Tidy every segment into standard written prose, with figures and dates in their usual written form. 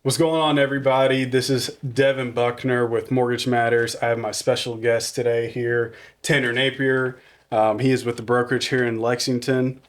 What's going on, everybody? This is Devin Buckner with Mortgage Matters. I have my special guest today here, Tanner Napier. He is with the Brokerage here in Lexington.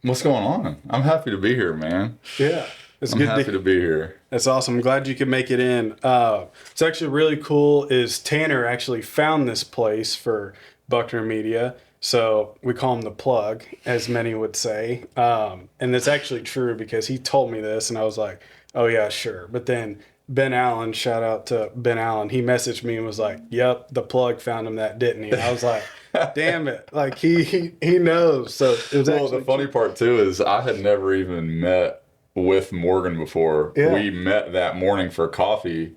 What's going on? I'm happy to be here, man. Yeah, it's I'm good happy to be here. That's awesome. I'm glad you could make it in. It's actually really cool is Tanner actually found this place for Buckner Media. So we call him the plug, as many would say. And it's actually true because he told me this and I was like, oh yeah, sure. But then Ben Allen, shout out to Ben Allen, he messaged me and was like, yep, the plug found him that, didn't he? And I was like, damn it. Like he knows. So it was the funny part too is I had never even met with Morgan before. Yeah. We met that morning for coffee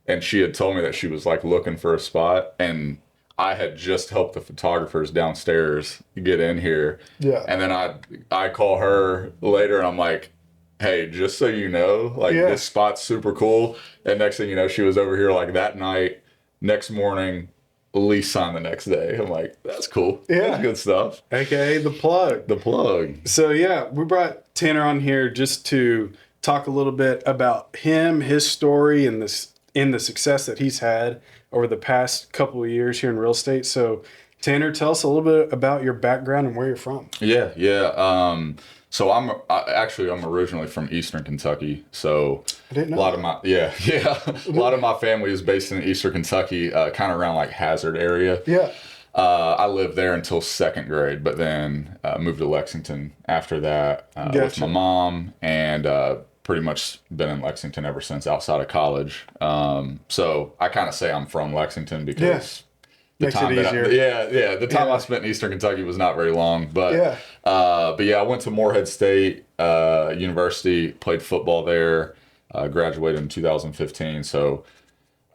and she had told me that she was like looking for a spot, and I had just helped the photographers downstairs get in here. Yeah. And then I call her later and I'm like, hey, just so you know, like this spot's super cool. And next thing you know, she was over here like that night, next morning, lease signed the next day. I'm like, that's cool. Yeah. That's good stuff. AKA the plug. The plug. So yeah, we brought Tanner on here just to talk a little bit about him, his story, and the success that he's had over the past couple of years here in real estate. So Tanner, tell us a little bit about your background and where you're from. Yeah. So I'm originally from Eastern Kentucky. So I didn't know a lot of my family is based in Eastern Kentucky, kind of around like Hazard area. Yeah. I lived there until second grade, but then moved to Lexington after that with my mom, and pretty much been in Lexington ever since outside of college. So I kind of say I'm from Lexington because the time I spent in Eastern Kentucky was not very long, but I went to Morehead State University, played football there, graduated in 2015. So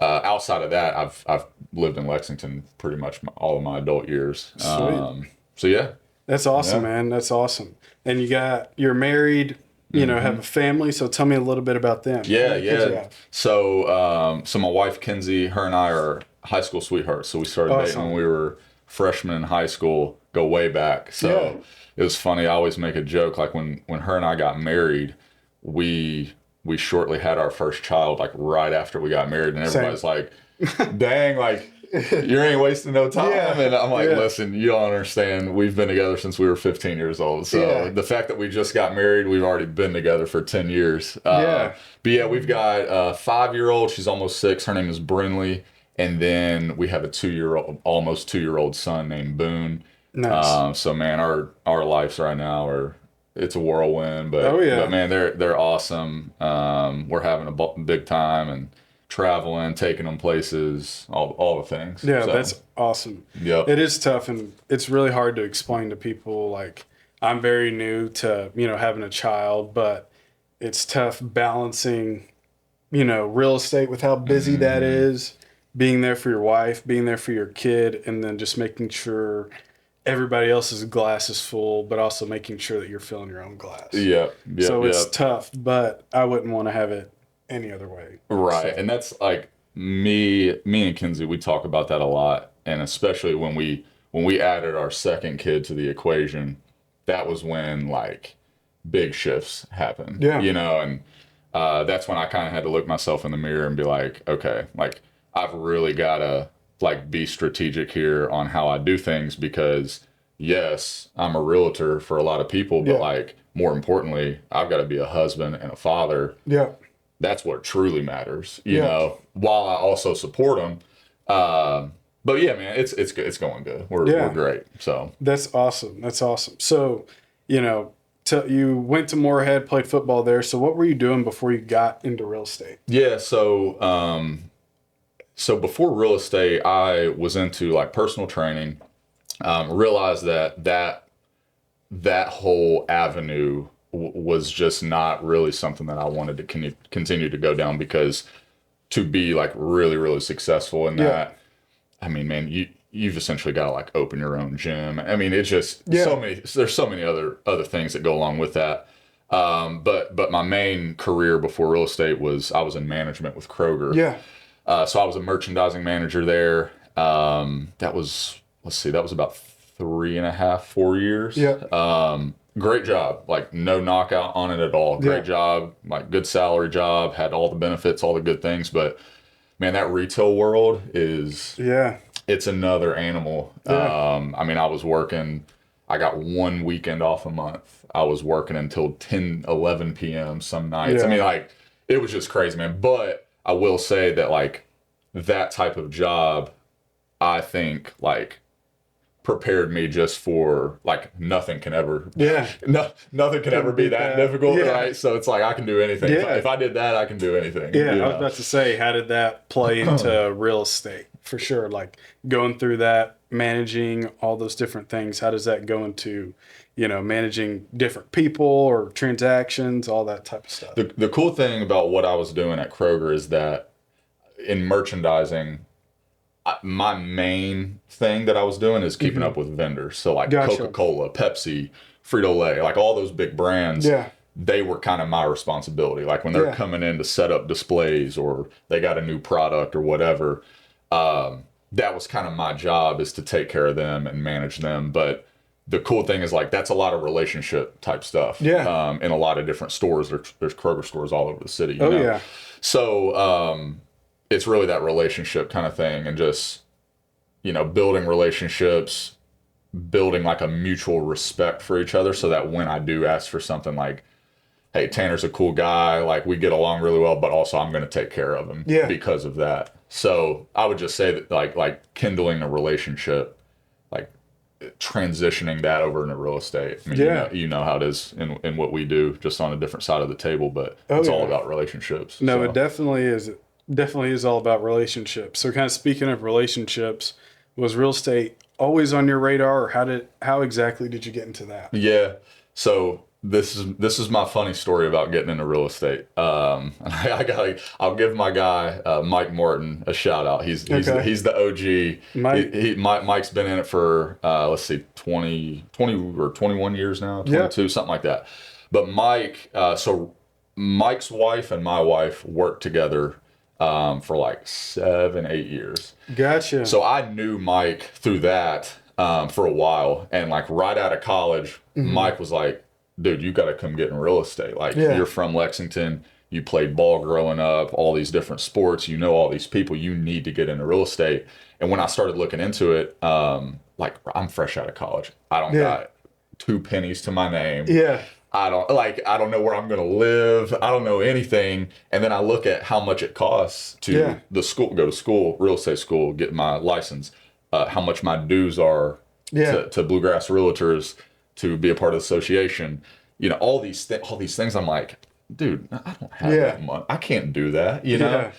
outside of that, I've lived in Lexington pretty much all of my adult years. That's awesome, man. That's awesome. And you're married, have a family. So tell me a little bit about them. Yeah. So my wife, Kenzie, her and I are high school sweethearts. So we started dating when we were freshmen in high school, go way back. So it was funny. I always make a joke, like when her and I got married, we shortly had our first child, like right after we got married, and everybody's like, dang, like you ain't wasting no time. And I'm like, listen, you don't understand. We've been together since we were 15 years old. So the fact that we just got married, we've already been together for 10 years. But we've got a 5-year-old. She's almost 6. Her name is Brinley. And then we have a almost 2-year-old son named Boone. Nice. So man, our lives right now it's a whirlwind, but man, they're awesome. We're having a big time and traveling, taking them places, all the things. Yeah, so that's awesome. Yep. It is tough, and it's really hard to explain to people. Like, I'm very new to having a child, but it's tough balancing real estate with how busy that is, being there for your wife, being there for your kid, and then just making sure everybody else's glass is full, but also making sure that you're filling your own glass. So it's tough, but I wouldn't want to have it any other way. Right. So. And that's like me and Kenzie, we talk about that a lot. And especially when we added our second kid to the equation, that was when like big shifts happened. And that's when I kind of had to look myself in the mirror and be like, okay, like I've really got to like be strategic here on how I do things, because yes, I'm a realtor for a lot of people, but like more importantly, I've got to be a husband and a father. That's what truly matters, you know, while I also support them. But yeah, man, it's going good. We're great. So that's awesome. So, you went to Morehead, played football there. So what were you doing before you got into real estate? Yeah. So before real estate, I was into like personal training, realized that whole avenue was just not really something that I wanted to continue to go down, because to be like really, really successful in that, I mean, man, you've essentially got to like open your own gym. I mean, it's just there's so many other things that go along with that. But my main career before real estate I was in management with Kroger. So I was a merchandising manager there. That was about 3.5, 4 years. great job. Like no knockout on it at all. Great job. Like good salary job. Had all the benefits, all the good things. But man, that retail world is it's another animal. I mean, I was working. I got one weekend off a month. I was working until 10, 11 p.m. some nights. I mean, like it was just crazy, man. But I will say that like that type of job, I think like prepared me just for like nothing can ever nothing can ever be that difficult, right? So it's like I can do anything. If I did that, I can do anything. I was about to say, how did that play into real estate? For sure, like going through that, managing all those different things, how does that go into, you know, managing different people or transactions, all that type of stuff? The cool thing about what I was doing at Kroger is that in merchandising, my main thing that I was doing is keeping up with vendors. So like Coca-Cola, Pepsi, Frito-Lay, like all those big brands, they were kind of my responsibility. Like when they're coming in to set up displays or they got a new product or whatever, that was kind of my job, is to take care of them and manage them. But the cool thing is like that's a lot of relationship type stuff. In a lot of different stores. There's Kroger stores all over the city. You know? So it's really that relationship kind of thing, and just, you know, building relationships, building like a mutual respect for each other, so that when I do ask for something like, hey, Tanner's a cool guy, like we get along really well, but also I'm going to take care of him because of that. So I would just say that like kindling a relationship, like transitioning that over into real estate. I mean, you know how it is in what we do, just on a different side of the table, but it's all about relationships. No, it definitely is. Definitely is all about relationships. So kind of speaking of relationships, was real estate always on your radar, or how exactly did you get into that? Yeah. So this is my funny story about getting into real estate. I'll give my guy Mike Morton a shout out. He's the OG. Mike's been in it for 20 or 21 years now, 22, something like that. But Mike, so Mike's wife and my wife worked together for like 7-8 years. Gotcha. So I knew Mike through that for a while, and like right out of college, Mike was like, dude, you got to come get in real estate. Like you're from Lexington, you played ball growing up, all these different sports, you know all these people, you need to get into real estate. And when I started looking into it, like I'm fresh out of college. I don't got 2 pennies to my name. I don't know where I'm going to live. I don't know anything. And then I look at how much it costs to go to school, real estate school, get my license, how much my dues are to Bluegrass Realtors, to be a part of the association. You know, all these things. I'm like, dude, I don't have that money. I can't do that, you know?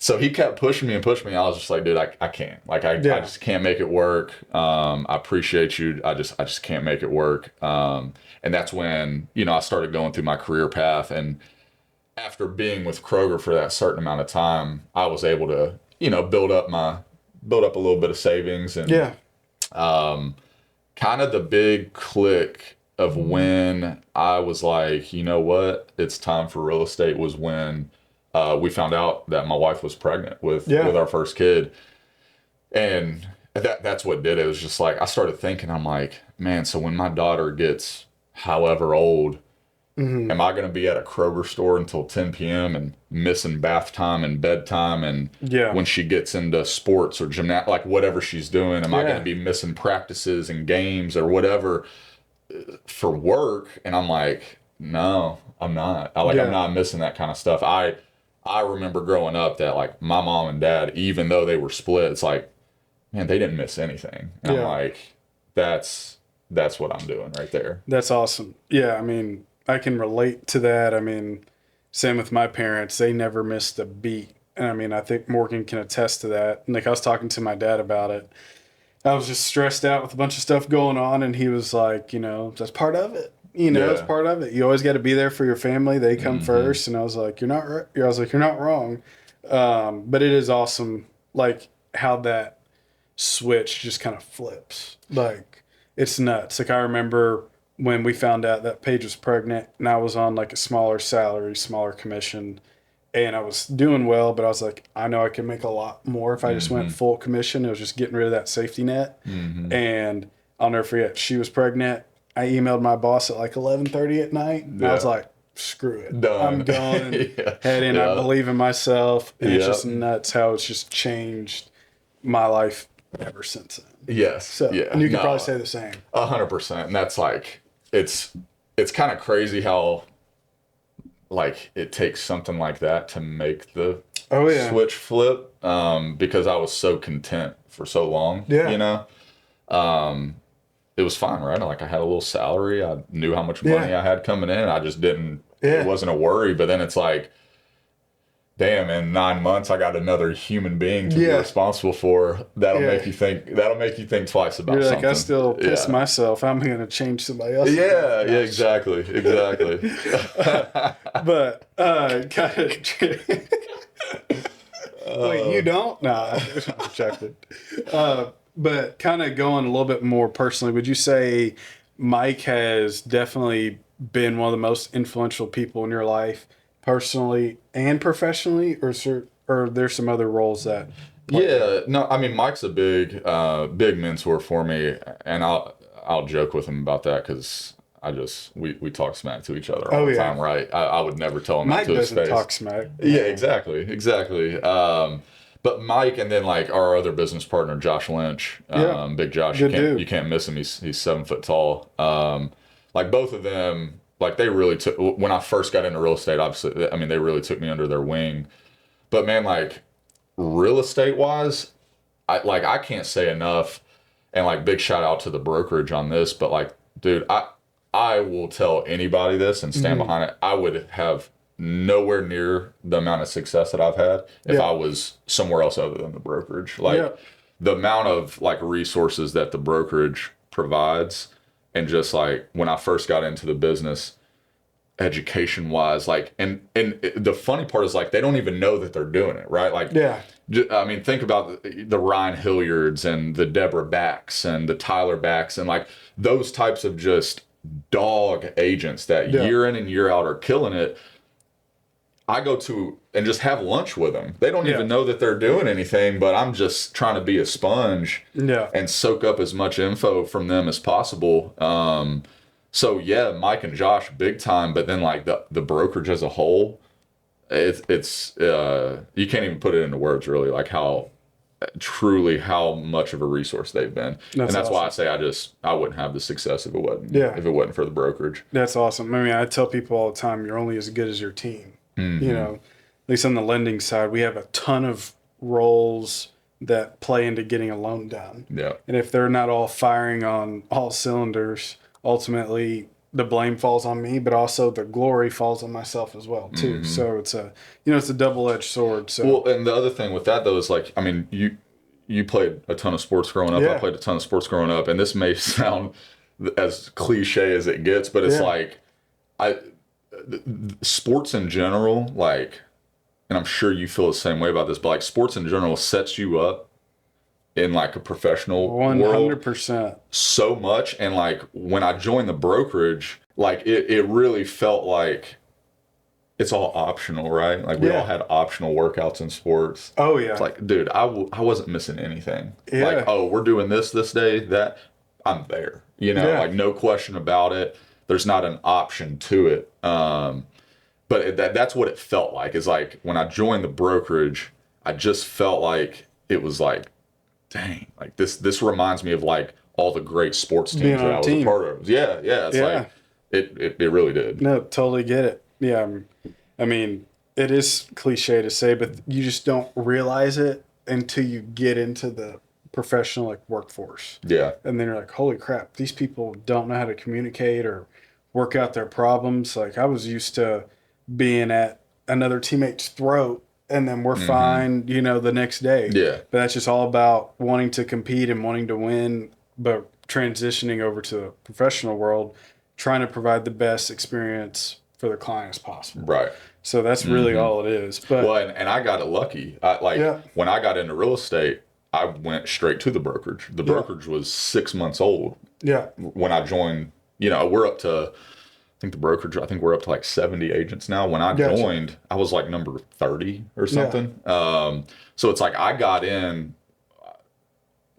So he kept pushing me. I was just like, dude, I can't. Like, I just can't make it work. I appreciate you. I just can't make it work. And that's when, you know, I started going through my career path. And after being with Kroger for that certain amount of time, I was able to, you know, build up a little bit of savings. And kind of the big click of when I was like, you know what, it's time for real estate, was when we found out that my wife was pregnant with our first kid. And that's what did it. It was just like, I started thinking, I'm like, man, so when my daughter gets however old, am I going to be at a Kroger store until 10 p.m. and missing bath time and bedtime? And when she gets into sports or gymnastics, like whatever she's doing, am I going to be missing practices and games or whatever for work? And I'm like, no, I'm not. I'm not missing that kind of stuff. I remember growing up that like my mom and dad, even though they were split, it's like, man, they didn't miss anything. And I'm like, that's what I'm doing right there. That's awesome. Yeah, I mean, I can relate to that. I mean, same with my parents. They never missed a beat. And I mean, I think Morgan can attest to that. And like, I was talking to my dad about it. I was just stressed out with a bunch of stuff going on, and he was like, you know, that's part of it. You know, it's part of it. You always got to be there for your family. They come first. And I was like, you're not right. I was like, you're not wrong. But it is awesome, like, how that switch just kind of flips. Like, it's nuts. Like, I remember when we found out that Paige was pregnant, and I was on like a smaller salary, smaller commission, and I was doing well, but I was like, I know I can make a lot more if I just went full commission. It was just getting rid of that safety net. And I'll never forget, she was pregnant. I emailed my boss at like 11:30 at night. And I was like, screw it. Done. I'm going. Head in. I believe in myself. And it's just nuts how it's just changed my life ever since then. Yes. So, and you could probably say the same. 100%. And that's like, it's kind of crazy how like it takes something like that to make the switch flip. Because I was so content for so long, you know, it was fine, right? Like I had a little salary. I knew how much money I had coming in. I just didn't, it wasn't a worry. But then it's like, damn, in 9 months, I got another human being to be responsible for. That'll make you think twice about something. Like, I still piss myself. I'm going to change somebody else. Yeah, exactly. But, wait, you don't? No, I'm joking. But kind of going a little bit more personally, would you say Mike has definitely been one of the most influential people in your life, personally and professionally, or there's some other roles that? No, I mean, Mike's a big mentor for me, and I'll joke with him about that because we talk smack to each other all the time, right? I would never tell him Mike that to his face. Mike doesn't talk smack. Yeah, exactly. But Mike, and then like our other business partner, Josh Lynch, Big Josh, you can't miss him. He's 7 foot tall. Like both of them, like they really took, when I first got into real estate, obviously, I mean, they really took me under their wing. But man, like real estate wise, I can't say enough. And like big shout out to the brokerage on this, but like, dude, I will tell anybody this and stand behind it. I would have nowhere near the amount of success that I've had if I was somewhere else other than the brokerage. Like the amount of like resources that the brokerage provides, and just like when I first got into the business, education wise, like, and the funny part is like they don't even know that they're doing it, right? Like, I mean, think about the Ryan Hilliards and the Deborah Backs and the Tyler Backs and like those types of just dog agents that year in and year out are killing it. I go to and just have lunch with them. They don't even know that they're doing anything, but I'm just trying to be a sponge and soak up as much info from them as possible. So yeah, Mike and Josh, big time. But then like the brokerage as a whole, it's you can't even put it into words really, like how much of a resource they've been. That's awesome. Why I say I wouldn't have the success if it wasn't for the brokerage. That's awesome. I mean, I tell people all the time, you're only as good as your team. You know, at least on the lending side, we have a ton of roles that play into getting a loan done. Yeah. And if they're not all firing on all cylinders, ultimately the blame falls on me, but also the glory falls on myself as well too. So it's a double-edged sword. So well, and the other thing with that though is like, I mean, you played a ton of sports growing up. I played a ton of sports growing up, and this may sound as cliche as it gets, but it's like sports in general, like, and I'm sure you feel the same way about this, but like sports in general sets you up in like a professional 100% world so much. And like when I joined the brokerage, like it really felt like it's all optional, right? Like we all had optional workouts in sports. Oh yeah. It's like, dude, I wasn't missing anything. Like, oh, we're doing this day, that I'm there, like no question about it. There's not an option to it. But that's what it felt like. Is like when I joined the brokerage, I just felt like it was like, dang, like this reminds me of like all the great sports teams that I was a part of. Yeah. It's like it really did. No, totally get it. Yeah. I mean, it is cliche to say, but you just don't realize it until you get into the professional like workforce. Yeah. And then you're like, holy crap, these people don't know how to communicate or work out their problems. Like I was used to being at another teammate's throat and then we're fine, the next day. Yeah. But that's just all about wanting to compete and wanting to win, but transitioning over to the professional world, trying to provide the best experience for the client as possible. Right. So that's really all it is. But well, and I got it lucky. When I got into real estate, I went straight to the brokerage. The brokerage was 6 months old. Yeah. When I joined, we're up to, I think we're up to like 70 agents now. When I joined, I was like number 30 or something. So it's like I got in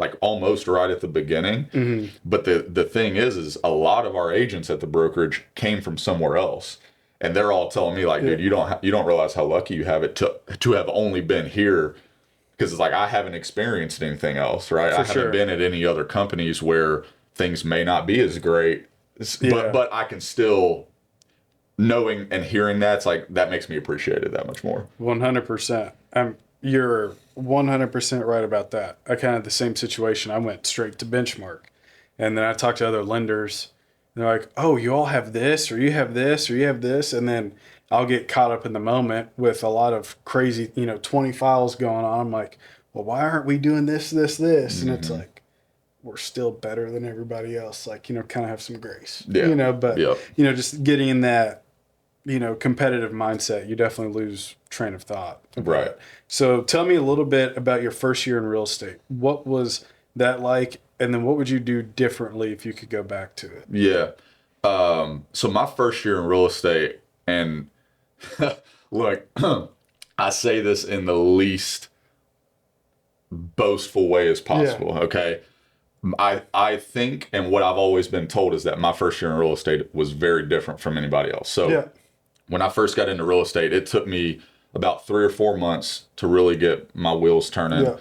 like almost right at the beginning. But the thing is a lot of our agents at the brokerage came from somewhere else. And they're all telling me like, dude, you don't realize how lucky you have it to have only been here. Because it's like, I haven't experienced anything else, right? I haven't been at any other companies where things may not be as great, but I can still, knowing and hearing that, it's like, that makes me appreciate it that much more. 100%. You're 100% right about that. I kind of had the same situation. I went straight to benchmark. And then I talked to other lenders. And they're like, oh, you all have this, or you have this, or you have this. And then I'll get caught up in the moment with a lot of crazy, 20 files going on. I'm like, well, why aren't we doing this? And it's like, we're still better than everybody else. Like, kind of have some grace, but, just getting in that, competitive mindset, you definitely lose train of thought. Right. So tell me a little bit about your first year in real estate. What was that like? And then what would you do differently if you could go back to it? Yeah. So my first year in real estate, and look, I say this in the least boastful way as possible. Yeah. Okay. I think, and what I've always been told is that my first year in real estate was very different from anybody else. So when I first got into real estate, it took me about 3 or 4 months to really get my wheels turning,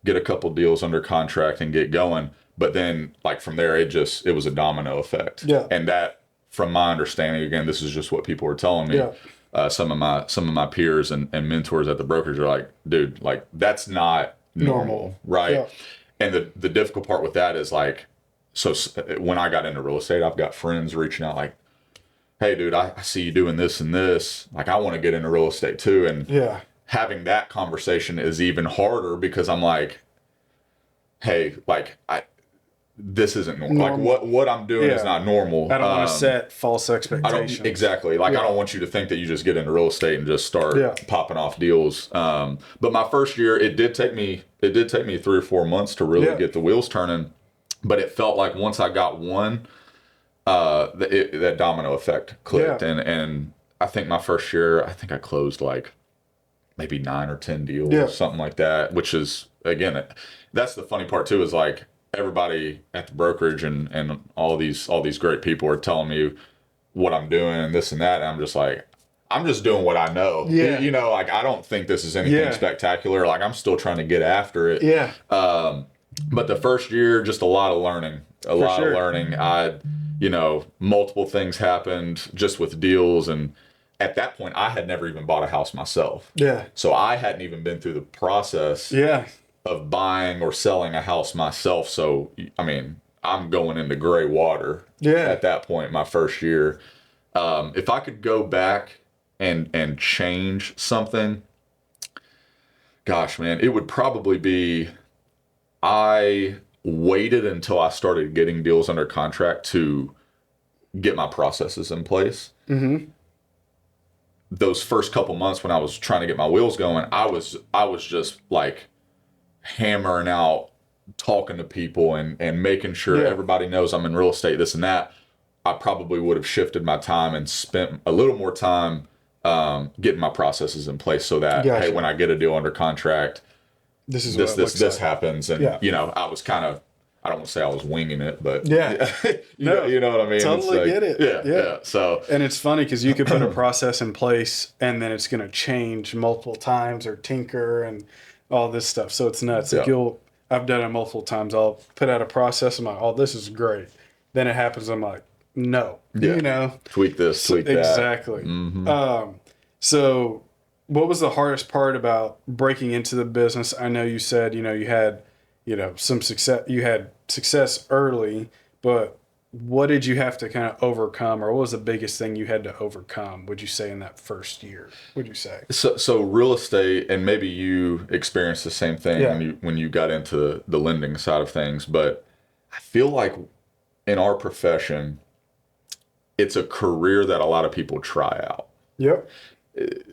get a couple deals under contract and get going. But then like from there, it was a domino effect. Yeah. And that, from my understanding, again, this is just what people were telling me. Yeah. Some of my peers and mentors at the brokerage are like, dude, like that's not normal. Right. Yeah. And the difficult part with that is like, so when I got into real estate, I've got friends reaching out like, hey dude, I see you doing this and this. Like, I want to get into real estate too. And having that conversation is even harder because I'm like, hey, like this isn't normal. Like what I'm doing is not normal. I don't want to set false expectations. Exactly. Like I don't want you to think that you just get into real estate and just start popping off deals. But my first year, it did take me 3 or 4 months to really get the wheels turning. But it felt like once I got one, that domino effect clicked. And I think my first year, I think I closed like maybe 9 or 10 deals, something like that, which is, again, that's the funny part too, is like everybody at the brokerage and all these great people are telling me what I'm doing and this and that. And I'm just like, I'm just doing what I know. Yeah. Like I don't think this is anything spectacular. Like I'm still trying to get after it. Yeah. But the first year, just a lot of learning, multiple things happened just with deals. And at that point, I had never even bought a house myself. Yeah. So I hadn't even been through the process of buying or selling a house myself. So, I mean, I'm going into gray water at that point, my first year. If I could go back and change something, gosh, man, it would probably be, I waited until I started getting deals under contract to get my processes in place. Mm-hmm. Those first couple months when I was trying to get my wheels going, I was just like hammering out, talking to people and making sure everybody knows I'm in real estate, this and that. I probably would have shifted my time and spent a little more time getting my processes in place so that, hey, when I get a deal under contract, this happens. And, I was kind of, I don't want to say I was winging it, but you know what I mean? Totally get it. Yeah. So, and it's funny because you could put a process in place and then it's going to change multiple times or tinker and all this stuff. So it's nuts. Like I've done it multiple times. I'll put out a process. I'm like, oh, this is great. Then it happens. I'm like, no, tweak this, tweak that. Exactly. Mm-hmm. So what was the hardest part about breaking into the business? I know you said, you had, some success, you had success early, but what did you have to kind of overcome, or what was the biggest thing you had to overcome, would you say, in that first year, would you say? So real estate, and maybe you experienced the same thing when you got into the lending side of things, but I feel like in our profession, it's a career that a lot of people try out. Yep.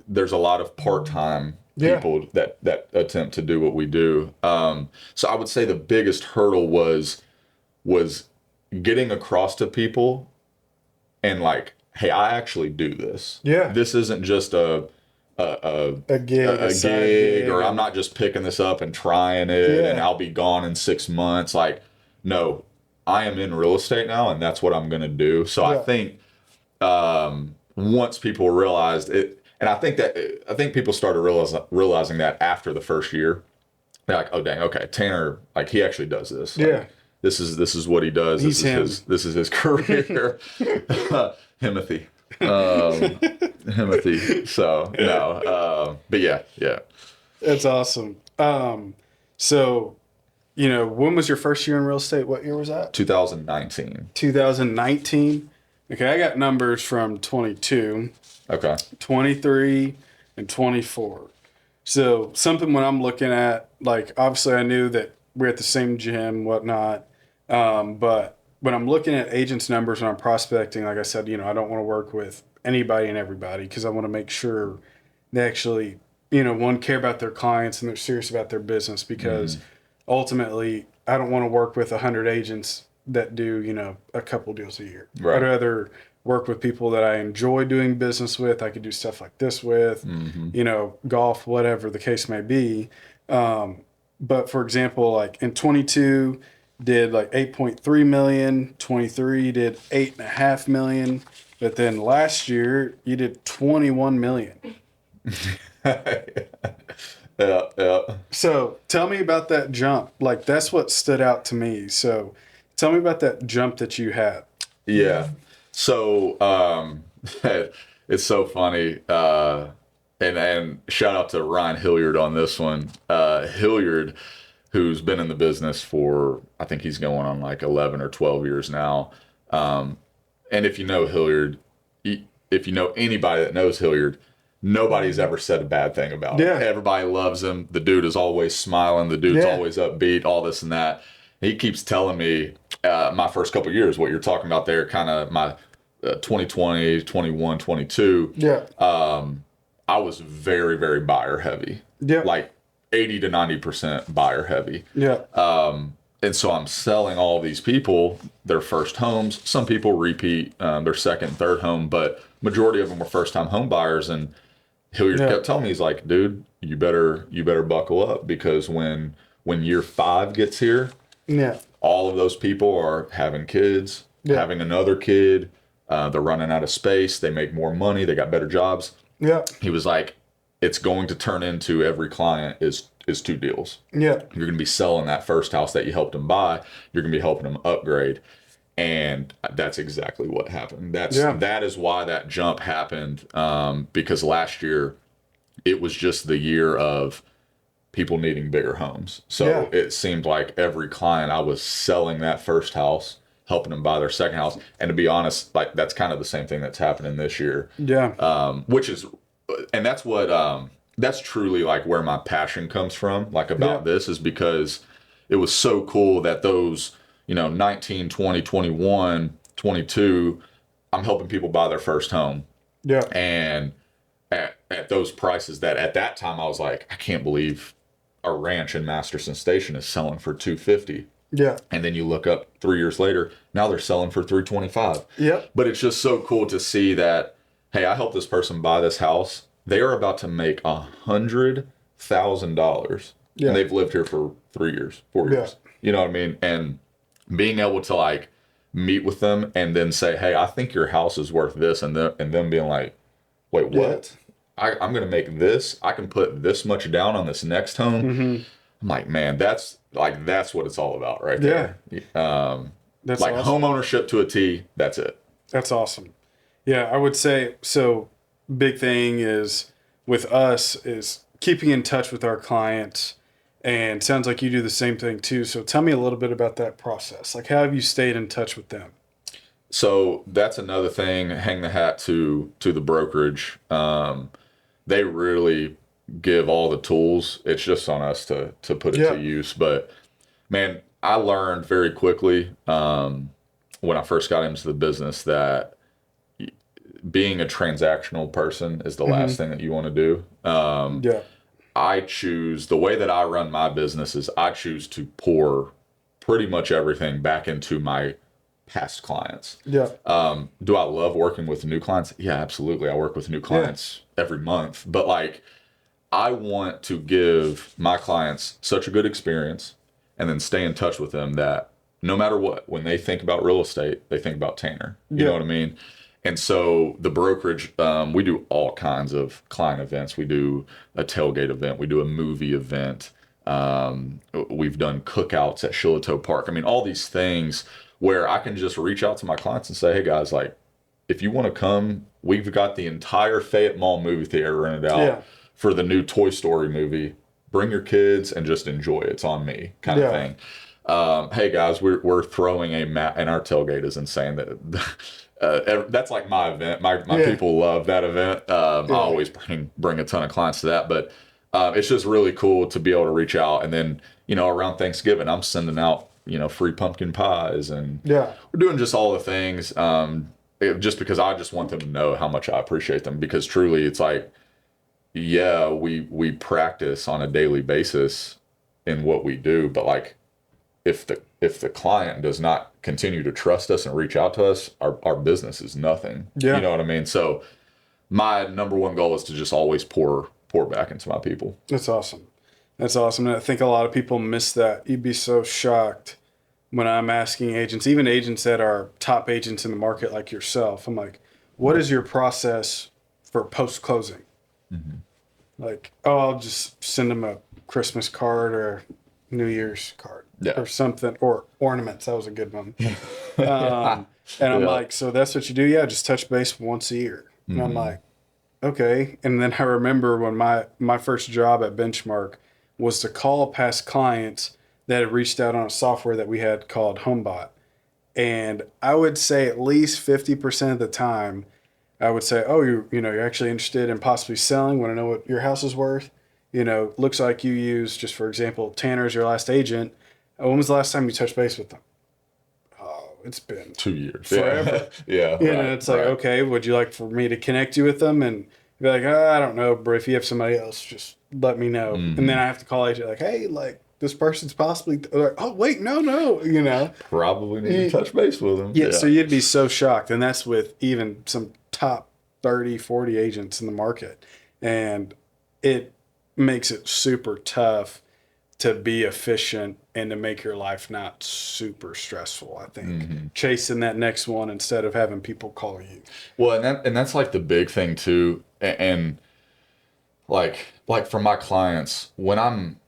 There's a lot of part-time people that attempt to do what we do. So I would say the biggest hurdle was getting across to people and like, hey, I actually do this. Yeah. This isn't just a a gig, or I'm not just picking this up and trying it and I'll be gone in 6 months. Like, no, I am in real estate now and that's what I'm going to do. So I think once people realized it, and I think people started realizing that after the first year, they're like, oh dang, okay, Tanner, like he actually does this. Like, this is what he does. This is his career. Himothy. Himothy. So no, but yeah. That's awesome. So, when was your first year in real estate? What year was that? 2019. 2019. Okay, I got numbers from 22. Okay. 23 and 24. So something when I'm looking at, like, obviously I knew that we're at the same gym, whatnot. But when I'm looking at agents' numbers when I'm prospecting, like I said, I don't want to work with anybody and everybody because I want to make sure they actually, one, care about their clients and they're serious about their business because ultimately I don't want to work with 100 agents that do, a couple deals a year. Right. I'd rather work with people that I enjoy doing business with. I could do stuff like this with, golf, whatever the case may be. But for example, like in 22 did like 8.3 million, 23 did 8.5 million. But then last year you did 21 million. Yeah. So tell me about that jump. Like that's what stood out to me. So tell me about that jump that you had. Yeah. So it's so funny. And shout out to Ryan Hilliard on this one. Hilliard, who's been in the business for, I think he's going on like 11 or 12 years now. And if you know Hilliard, if you know anybody that knows Hilliard, nobody's ever said a bad thing about him. Everybody loves him. The dude is always smiling. The dude's always upbeat, all this and that. He keeps telling me my first couple of years, what you're talking about there, kind of my 2020, 21, 22. Yeah. I was very, very buyer heavy. Yeah. Like 80 to 90% buyer heavy. Yeah. And so I'm selling all these people their first homes. Some people repeat their second, third home, but majority of them were first time home buyers. And Hilliard kept telling me, he's like, dude, you better buckle up because when year 5 gets here, all of those people are having kids, having another kid. They're running out of space. They make more money. They got better jobs. Yeah. He was like, it's going to turn into every client is 2 deals. Yeah. You're going to be selling that first house that you helped them buy. You're going to be helping them upgrade. And that's exactly what happened. That is why that jump happened. Because last year it was just the year of people needing bigger homes. So it seemed like every client I was selling that first house, helping them buy their second house. And to be honest, like that's kind of the same thing that's happening this year. Yeah. Which is, and that's what, that's truly like where my passion comes from, like about this is because it was so cool that those, 19, 20, 21, 22, I'm helping people buy their first home. Yeah. And at those prices that at that time I was like, I can't believe a ranch in Masterson Station is selling for $250. Yeah. And then you look up 3 years later, now they're selling for $325. Yeah. But it's just so cool to see that, hey, I helped this person buy this house. They are about to make $100,000. Yeah. And they've lived here for 4 years. You know what I mean? And being able to like meet with them and then say, hey, I think your house is worth this. And them being like, wait, what? I'm going to make this. I can put this much down on this next home. Mm-hmm. I'm like, man, that's what it's all about right there. That's like awesome. Home ownership to a T. That's it. That's awesome. Yeah, I would say, so big thing is with us is keeping in touch with our clients, and sounds like you do the same thing too. So tell me a little bit about that process. Like, how have you stayed in touch with them? So that's another thing. Hang the hat to the brokerage. They really give all the tools. It's just on us to put it to use. But man, I learned very quickly when I first got into the business that being a transactional person is the last thing that you want to do. I choose, the way that I run my business is I choose to pour pretty much everything back into my past clients. Yeah. Do I love working with new clients? Yeah, absolutely. I work with new clients every month, but like I want to give my clients such a good experience and then stay in touch with them that no matter what, when they think about real estate, they think about Tanner. You know what I mean? And so the brokerage, we do all kinds of client events. We do a tailgate event. We do a movie event. We've done cookouts at Shiloh Park. I mean, all these things where I can just reach out to my clients and say, hey guys, like, if you want to come, we've got the entire Fayette Mall movie theater rented out for the new Toy Story movie. Bring your kids and just enjoy it. It's on me, kind of thing. Hey guys, we're throwing a mat, and our tailgate is insane. That's like my event. My people love that event. I always bring a ton of clients to that, but it's just really cool to be able to reach out. And then, you know, around Thanksgiving, I'm sending out, you know, free pumpkin pies, and we're doing just all the things. Just because I just want them to know how much I appreciate them, because truly it's like, yeah, we practice on a daily basis in what we do, but like if the client does not continue to trust us and reach out to us, our business is nothing. You know what I mean? So my number one goal is to just always pour back into my people. That's awesome. That's awesome. And I think a lot of people miss that. You'd be so shocked when I'm asking agents, even agents that are top agents in the market like yourself. I'm like, what is your process for post-closing? Like, oh, I'll just send them a Christmas card or New Year's card or something, or ornaments. That was a good one. And I'm like, so that's what you do? Yeah, just touch base once a year. And I'm like, okay. And then I remember when my first job at Benchmark was to call past clients that had reached out on a software that we had called HomeBot. And I would say at least 50% of the time, I would say, oh, you're actually interested in possibly selling, want to know what your house is worth. You know, looks like you use, just for example, Tanner as your last agent. When was the last time you touched base with them? Oh, it's been 2 years. Forever. It's like, okay, would you like for me to connect you with them? And be like, oh, I don't know, but if you have somebody else, just let me know. And then I have to call agent like, hey, like, this person's possibly, like, oh, wait, no, you know. Probably need to touch base with them. Yeah, so you'd be so shocked. And that's with even some top 30, 40 agents in the market. And it makes it super tough to be efficient and to make your life not super stressful, I think. Chasing that next one instead of having people call you. Well, and that's like the big thing too. And like for my clients, when I'm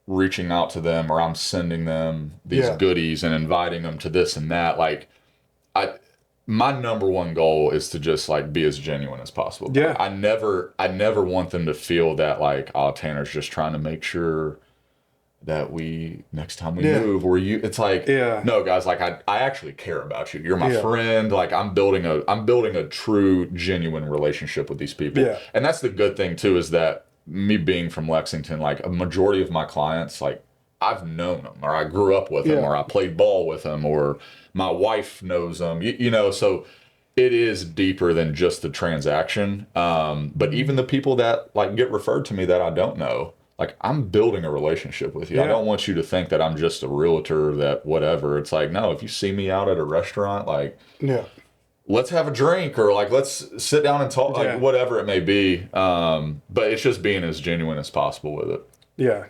reaching out to them or I'm sending them these goodies and inviting them to this and that, like my number one goal is to just like be as genuine as possible. Yeah. I never want them to feel that like, oh, Tanner's just trying to make sure that next time we move, it's like, no guys, like I actually care about you. You're my friend. Like I'm building a true, genuine relationship with these people. Yeah. And that's the good thing too, is that me being from Lexington, like a majority of my clients, like I've known them, or I grew up with them, or I played ball with them, or my wife knows them, you know, so it is deeper than just the transaction. But even the people that like get referred to me that I don't know, like I'm building a relationship with you. I don't want you to think that I'm just a realtor that whatever. It's like, no, if you see me out at a restaurant, like, let's have a drink, or like, let's sit down and talk, like whatever it may be. But it's just being as genuine as possible with it. Yeah.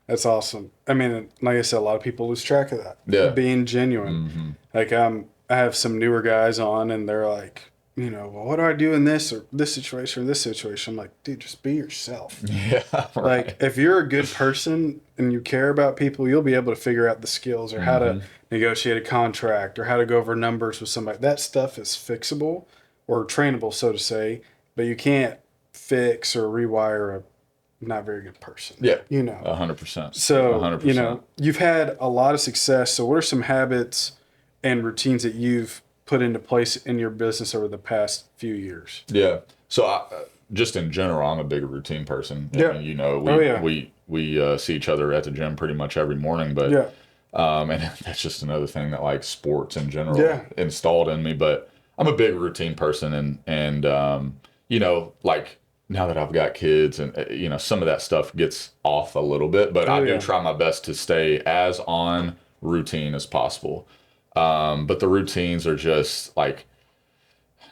That's awesome. I mean, like I said, a lot of people lose track of that. Yeah. Being genuine. Like I have some newer guys on and they're like, you know, well, what do I do in this or this situation or this situation? I'm like, dude, just be yourself. Yeah. Right. Like if you're a good person and you care about people, you'll be able to figure out the skills or how to negotiate a contract or how to go over numbers with somebody. That stuff is fixable or trainable, so to say, but you can't fix or rewire a not very good person. Yeah. You know. 100%. So, 100%. You know, you've had a lot of success. So what are some habits and routines that you've put into place in your business over the past few years? Yeah. So just in general, I'm a big routine person. Yeah. I mean, you know, we see each other at the gym pretty much every morning, but and that's just another thing that like sports in general installed in me. But I'm a big routine person, and you know, like now that I've got kids and, you know, some of that stuff gets off a little bit, but I do try my best to stay as on routine as possible. But the routines are just like,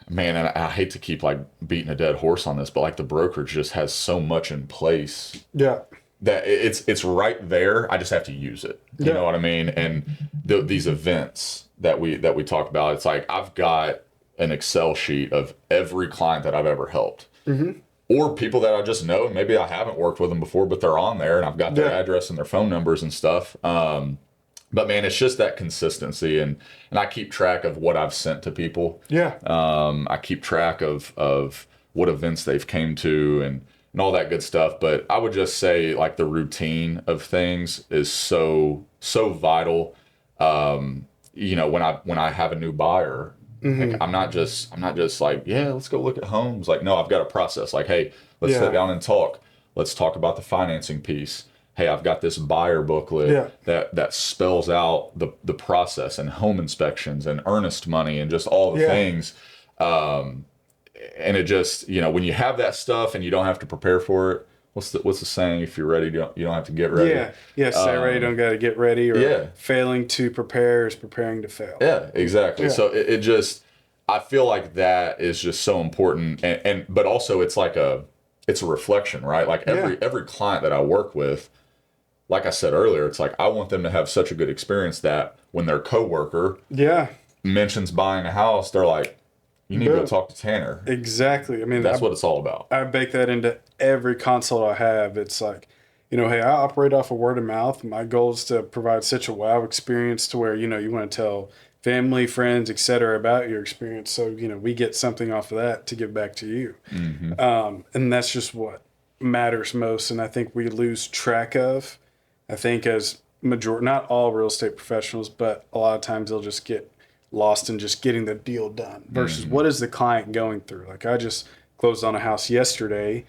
man, and I hate to keep like beating a dead horse on this, but like the brokerage just has so much in place Yeah. that it's right there. I just have to use it. You know what I mean? And these events that we talk about, it's like I've got an Excel sheet of every client that I've ever helped. Or people that I just know, and maybe I haven't worked with them before, but they're on there and I've got their address and their phone numbers and stuff. But man, it's just that consistency, and I keep track of what I've sent to people. Yeah. I keep track of what events they've came to and all that good stuff. But I would just say like the routine of things is so vital. You know, when I have a new buyer, like I'm not just like, yeah, let's go look at homes. Like, no, I've got a process. Like, hey, let's sit down and talk. Let's talk about the financing piece. Hey, I've got this buyer booklet that spells out the process and home inspections and earnest money and just all the things. And it just, you know, when you have that stuff and you don't have to prepare for it, what's the saying? If you're ready, you don't have to get ready. Stay ready, don't got to get ready. Or failing to prepare is preparing to fail. Yeah, exactly. So it just, I feel like that is just so important. And but also it's like it's a reflection, right? Like every client that I work with, like I said earlier, it's like I want them to have such a good experience that when their coworker mentions buying a house, they're like, you need to go talk to Tanner. Exactly. I mean, that's what it's all about. I bake that into every consult I have. It's like, you know, hey, I operate off of word of mouth. My goal is to provide such a wow experience to where, you know, you want to tell family, friends, etc. about your experience. So, you know, we get something off of that to give back to you. And that's just what matters most. And I think we lose track of. I think as not all real estate professionals, but a lot of times they'll just get lost in just getting the deal done versus what is the client going through. Like I just closed on a house yesterday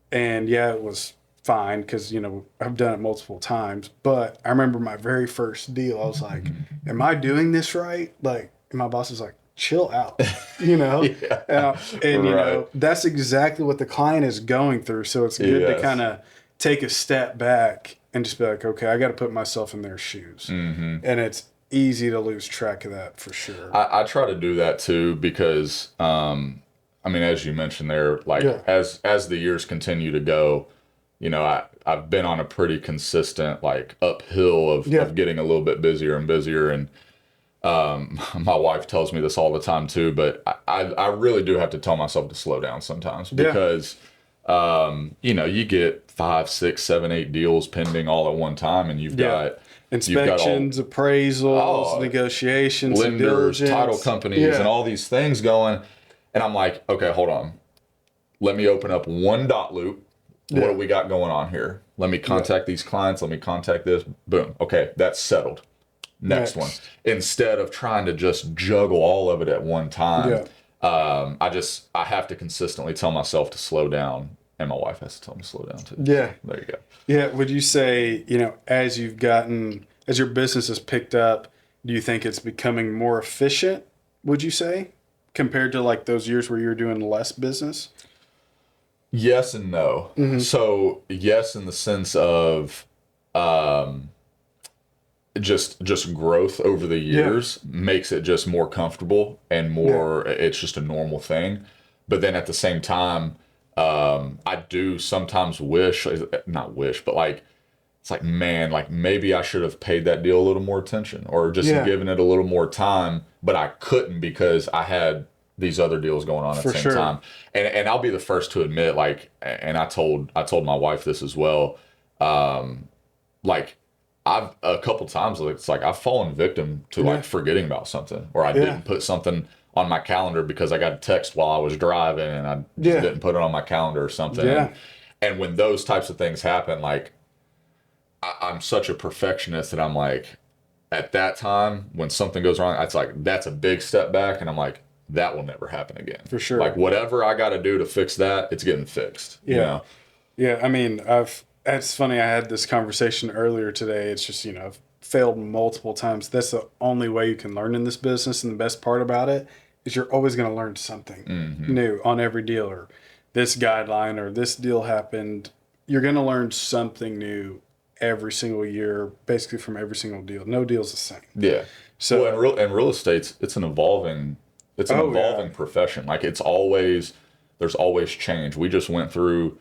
and it was fine because, you know, I've done it multiple times, but I remember my very first deal. I was like, am I doing this right? Like, and my boss is like, chill out, you know? And you know, that's exactly what the client is going through. So it's good to kind of take a step back and just be like, okay, I got to put myself in their shoes. And it's easy to lose track of that for sure. I try to do that too because, I mean, as you mentioned there, like as the years continue to go, you know, I've been on a pretty consistent like uphill of getting a little bit busier and busier. And my wife tells me this all the time too, but I really do have to tell myself to slow down sometimes because, you know, you get 5, 6, 7, 8 deals pending all at one time, and you've got inspections, appraisals, negotiations, lenders, title companies, and all these things going. And I'm like, okay, hold on. Let me open up one dot loop. What do we got going on here? Let me contact these clients. Let me contact this. Boom. Okay, that's settled. Next one. Instead of trying to just juggle all of it at one time, I have to consistently tell myself to slow down. And my wife has to tell me to slow down too. Yeah. There you go. Yeah. Would you say, you know, as your business has picked up, do you think it's becoming more efficient, would you say, compared to like those years where you were doing less business? Yes and no. So yes, in the sense of just growth over the years makes it just more comfortable and more, it's just a normal thing. But then at the same time, I do sometimes not wish, but like, it's like, man, like maybe I should have paid that deal a little more attention or just given it a little more time, but I couldn't because I had these other deals going on at the same time. And I'll be the first to admit, like, and I told my wife this as well. Like I've a couple times, it's like I've fallen victim to like forgetting about something, or I didn't put something on my calendar because I got a text while I was driving and I just didn't put it on my calendar or something. And when those types of things happen, like I'm such a perfectionist that I'm like, at that time when something goes wrong, it's like, that's a big step back. And I'm like, that will never happen again. For sure. Like whatever I got to do to fix that, it's getting fixed. You know? Yeah. I mean, it's funny. I had this conversation earlier today. It's just, you know, I've failed multiple times. That's the only way you can learn in this business. And the best part about it is you're always going to learn something new on every deal, or this guideline or this deal happened. You're going to learn something new every single year, basically from every single deal. No deal's the same. Yeah. So well, and real estate's it's an evolving profession. Like there's always change. We just went through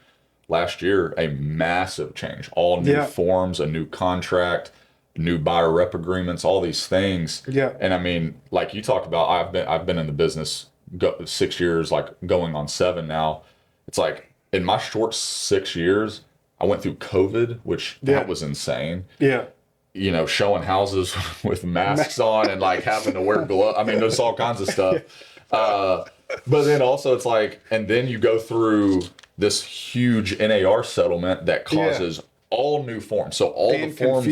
last year a massive change. All new forms, a new contract, new buyer rep agreements, all these things. Yeah. And I mean, like you talked about, I've been in the business 6 years, like going on 7 now. It's like in my short 6 years, I went through COVID, which that was insane. Yeah. You know, showing houses with masks on and like having to wear gloves. I mean, there's all kinds of stuff. But then also it's like, and then you go through this huge NAR settlement that causes all new forms. So all the forms,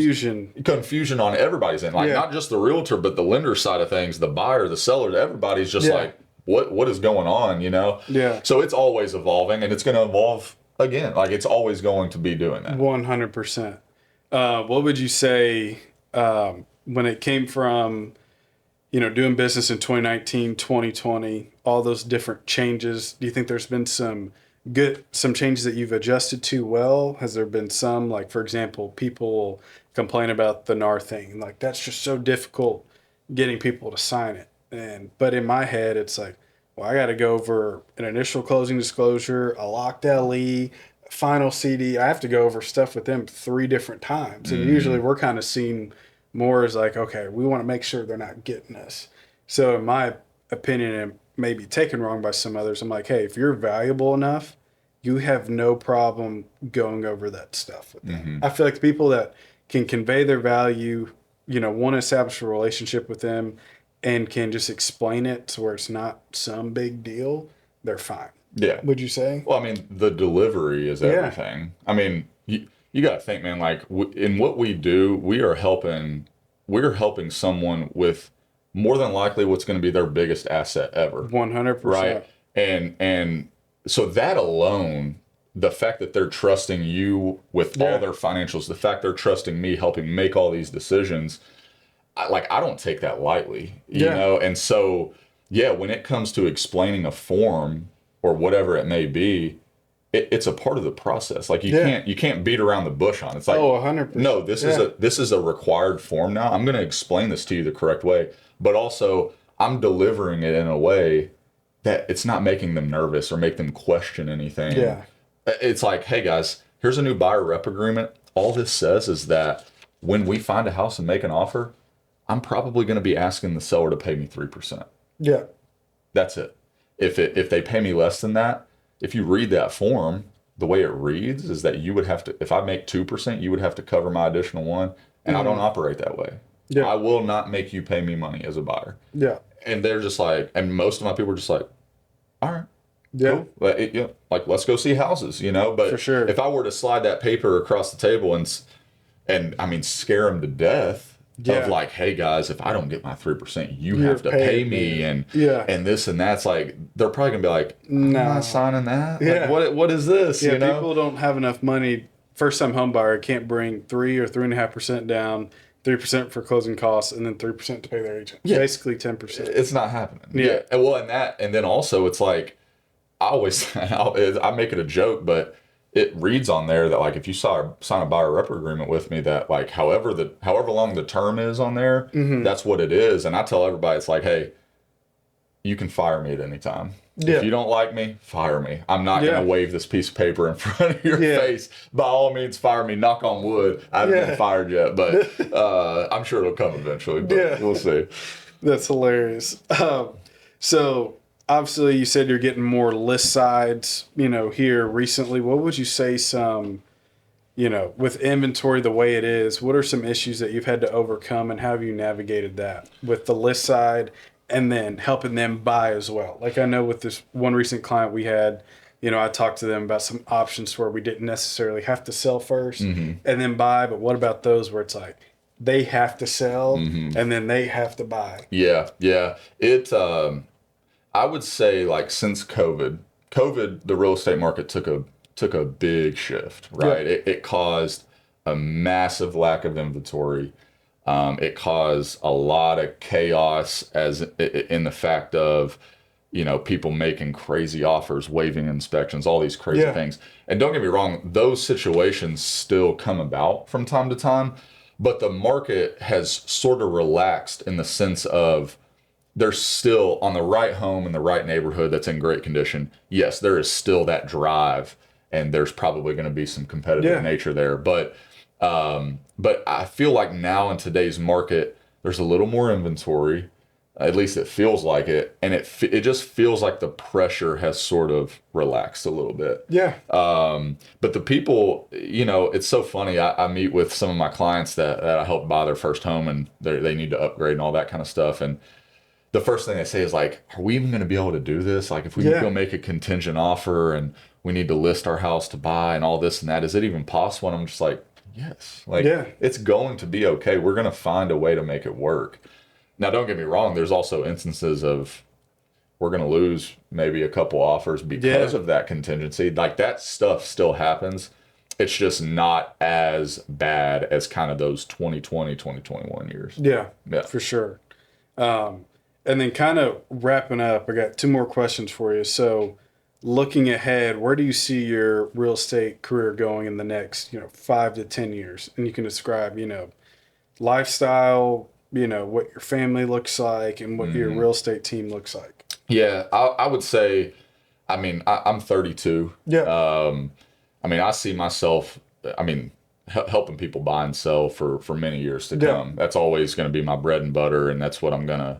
confusion on everybody's end, like not just the realtor, but the lender side of things, the buyer, the seller, everybody's just like, what is going on, you know? Yeah. So it's always evolving, and it's going to evolve again. Like it's always going to be doing that. 100%. What would you say when it came from, doing business in 2019, 2020, all those different changes? Do you think there's been some changes that you've adjusted to well? Has there been some, like, for example, people complain about the NAR thing? Like, that's just so difficult getting people to sign it. But in my head, it's like, well, I got to go over an initial closing disclosure, a locked LE, final CD. I have to go over stuff with them 3 different times. And usually we're kind of seen more as like, okay, we want to make sure they're not getting us. So in my opinion, and maybe taken wrong by some others, I'm like, hey, if you're valuable enough, you have no problem going over that stuff with them. I feel like the people that can convey their value, want to establish a relationship with them and can just explain it to where it's not some big deal, they're fine. Yeah. Would you say? Well, I mean, the delivery is everything. I mean, you got to think, man, like in what we do, we're helping someone with more than likely what's going to be their biggest asset ever. 100%. Right. And so that alone, the fact that they're trusting you with all their financials, the fact they're trusting me helping make all these decisions, I don't take that lightly, you know? And so, when it comes to explaining a form or whatever it may be, it's a part of the process. Like you can't beat around the bush on it. It's like, 100%. No, this is a required form now. I'm going to explain this to you the correct way, but also I'm delivering it in a way that it's not making them nervous or make them question anything. Yeah. It's like, hey guys, here's a new buyer rep agreement. All this says is that when we find a house and make an offer, I'm probably going to be asking the seller to pay me 3%. Yeah. That's it. If they pay me less than that, if you read that form, the way it reads is that you would have to, if I make 2%, you would have to cover my additional 1%. And I don't operate that way. Yeah. I will not make you pay me money as a buyer. Yeah. And they're just like, and most of my people are just like, all right. Yeah. Cool. Like, let's go see houses, But for sure, if I were to slide that paper across the table and I mean, scare them to death, of like, hey guys, if I don't get my 3%, you have to pay me and this and that's, like, they're probably gonna be like, I'm not signing that. Yeah. Like, what is this? Yeah. People don't have enough money. First time home buyer can't bring 3 or 3.5% down, 3% for closing costs, and then 3% to pay their agent. Yeah. Basically 10%. It's not happening. Yeah. And then also it's like, I make it a joke, but it reads on there that, like, if you sign a buyer rep agreement with me, that, like, however long the term is on there, that's what it is. And I tell everybody, it's like, hey, you can fire me at any time. Yeah. If you don't like me, fire me. I'm not going to wave this piece of paper in front of your face. By all means, fire me. Knock on wood. I haven't been fired yet, but I'm sure it'll come eventually. But we'll see. That's hilarious. So obviously, you said you're getting more list sides, here recently. What would you say some, with inventory the way it is, what are some issues that you've had to overcome, and how have you navigated that with the list side and then helping them buy as well? Like, I know with this one recent client we had, I talked to them about some options where we didn't necessarily have to sell first and then buy. But what about those where it's like they have to sell and then they have to buy? Yeah. I would say, like, since COVID, the real estate market took a big shift, right? Yep. It caused a massive lack of inventory. It caused a lot of chaos in the fact of, people making crazy offers, waiving inspections, all these crazy things. And don't get me wrong, those situations still come about from time to time, but the market has sort of relaxed in the sense of there's still on the right home in the right neighborhood that's in great condition. Yes, there is still that drive, and there's probably going to be some competitive nature there. But I feel like now in today's market, there's a little more inventory. At least it feels like it, and it just feels like the pressure has sort of relaxed a little bit. Yeah. But the people, it's so funny. I meet with some of my clients that I help buy their first home, and they need to upgrade and all that kind of stuff. And the first thing they say is like, "Are we even going to be able to do this? Like, if we go make a contingent offer and we need to list our house to buy and all this and that, is it even possible?" And I'm just like, "Yes, like it's going to be okay. We're going to find a way to make it work." Now, don't get me wrong. There's also instances of we're going to lose maybe a couple offers because of that contingency. Like, that stuff still happens. It's just not as bad as kind of those 2020, 2021 years. Yeah, for sure. And then kind of wrapping up, I got 2 more questions for you. So looking ahead, where do you see your real estate career going in the next, 5 to 10 years? And you can describe, lifestyle, what your family looks like and what your real estate team looks like. Yeah, I would say, I'm 32. Yeah. I see myself, helping people buy and sell for many years to come. That's always going to be my bread and butter, and that's what I'm going to,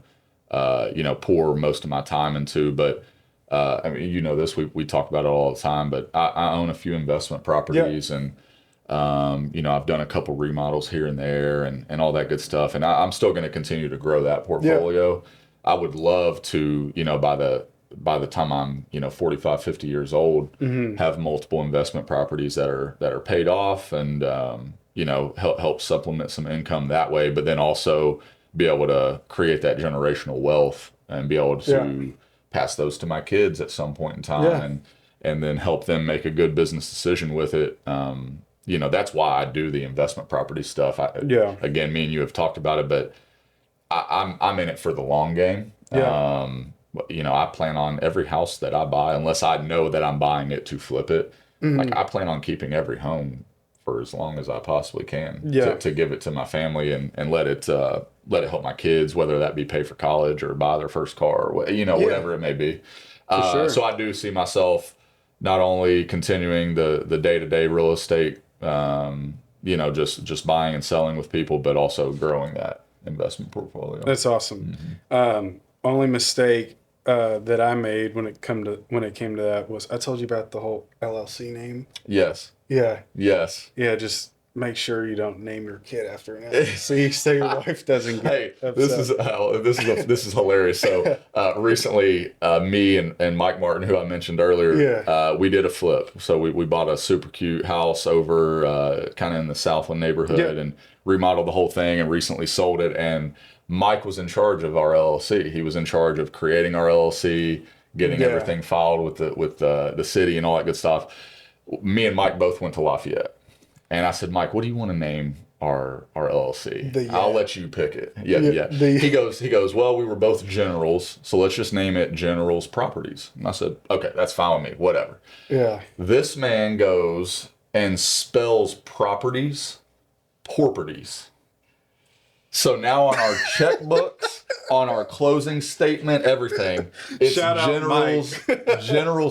pour most of my time into. But, this, we talk about it all the time, but I own a few investment properties and, I've done a couple remodels here and there and all that good stuff. And I'm still going to continue to grow that portfolio. I would love to, by the time I'm, 45, 50 years old, have multiple investment properties that are paid off and, help supplement some income that way, but then also be able to create that generational wealth and be able to pass those to my kids at some point in time and then help them make a good business decision with it. That's why I do the investment property stuff. Again, me and you have talked about it, but I'm in it for the long game. I plan on every house that I buy, unless I know that I'm buying it to flip it. Like, I plan on keeping every home for as long as I possibly can to give it to my family and let it help my kids, whether that be pay for college or buy their first car or whatever it may be. Sure. So I do see myself not only continuing the day-to-day real estate, just buying and selling with people, but also growing that investment portfolio. That's awesome. Only mistake that I made when it came to that was I told you about the whole LLC name. Yes. Yeah. Yes. Yeah. Just make sure you don't name your kid after an LLC so your wife doesn't get upset. This is hilarious. So recently, me and Mike Martin, who I mentioned earlier, we did a flip. So we bought a super cute house over kind of in the Southland neighborhood and remodeled the whole thing and recently sold it. And Mike was in charge of our LLC. He was in charge of creating our LLC, getting everything filed with the city and all that good stuff. Me and Mike both went to Lafayette. And I said, "Mike, what do you want to name our LLC? I'll let you pick it." He goes, "Well, we were both generals, so let's just name it Generals Properties." And I said, "Okay, that's fine with me, whatever." Yeah. This man goes and spells properties, porperties. So now on our checkbooks, on our closing statement, everything, it's Generals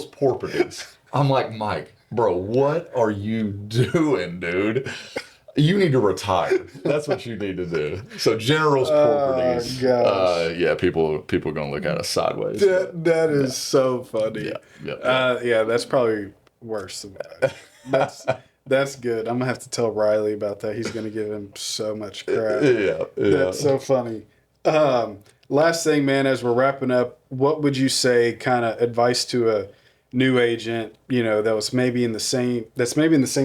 Porperties. I'm like, "Mike, bro, what are you doing, dude? You need to retire. That's what you need to do." So Generals Properties. People are gonna look at us sideways. That is so funny. That's probably worse than that. That's good. I'm gonna have to tell Riley about that. He's gonna give him so much crap. That's so funny. Last thing, man, as we're wrapping up, what would you say kind of advice to a new agent, that's maybe in the same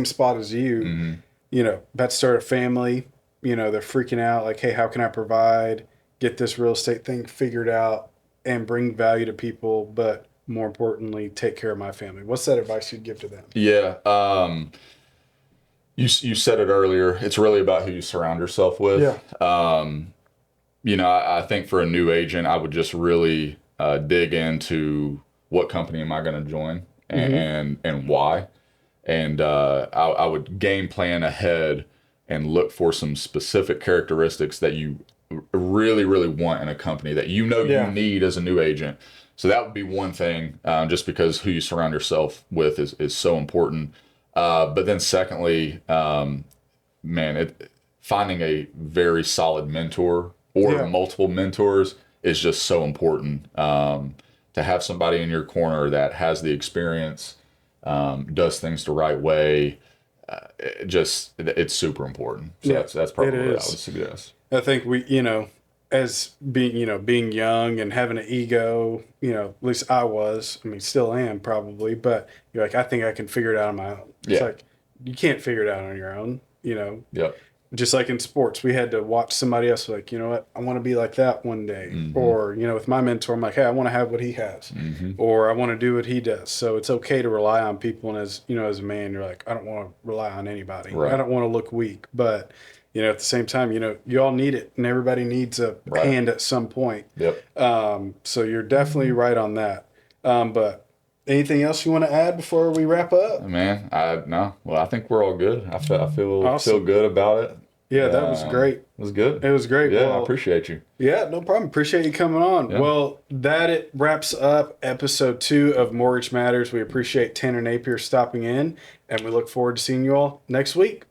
spot as you, about to start a family, they're freaking out like, hey, how can I provide, get this real estate thing figured out and bring value to people, but more importantly, take care of my family. What's that advice you'd give to them? Yeah. You said it earlier. It's really about who you surround yourself with. Yeah. I think for a new agent, I would just really dig into what company am I going to join and why. And I would game plan ahead and look for some specific characteristics that you really, really want in a company that you need as a new agent. So that would be one thing, just because who you surround yourself with is so important. But then secondly, finding a very solid mentor or multiple mentors is just so important. To have somebody in your corner that has the experience, does things the right way, it's super important. So that's probably what I would suggest. I think as being young and having an ego, at least I was, still am probably, but you're like, I think I can figure it out on my own. It's like, you can't figure it out on your own, Yep. Just like in sports, we had to watch somebody else like, you know what, I want to be like that one day. Or, with my mentor, I'm like, hey, I want to have what he has, or I want to do what he does. So it's okay to rely on people. And as a man, you're like, I don't want to rely on anybody. Right. I don't want to look weak, but at the same time, you all need it, and everybody needs a hand at some point. Yep. So you're definitely right on that. But anything else you want to add before we wrap up? Man, no. Well, I think we're all good. I feel good about it. Yeah, that was great. It was good. It was great. Yeah, I appreciate you. Yeah, no problem. Appreciate you coming on. Yeah. Well, it wraps up episode 2 of Mortgage Matters. We appreciate Tanner Napier stopping in, and we look forward to seeing you all next week.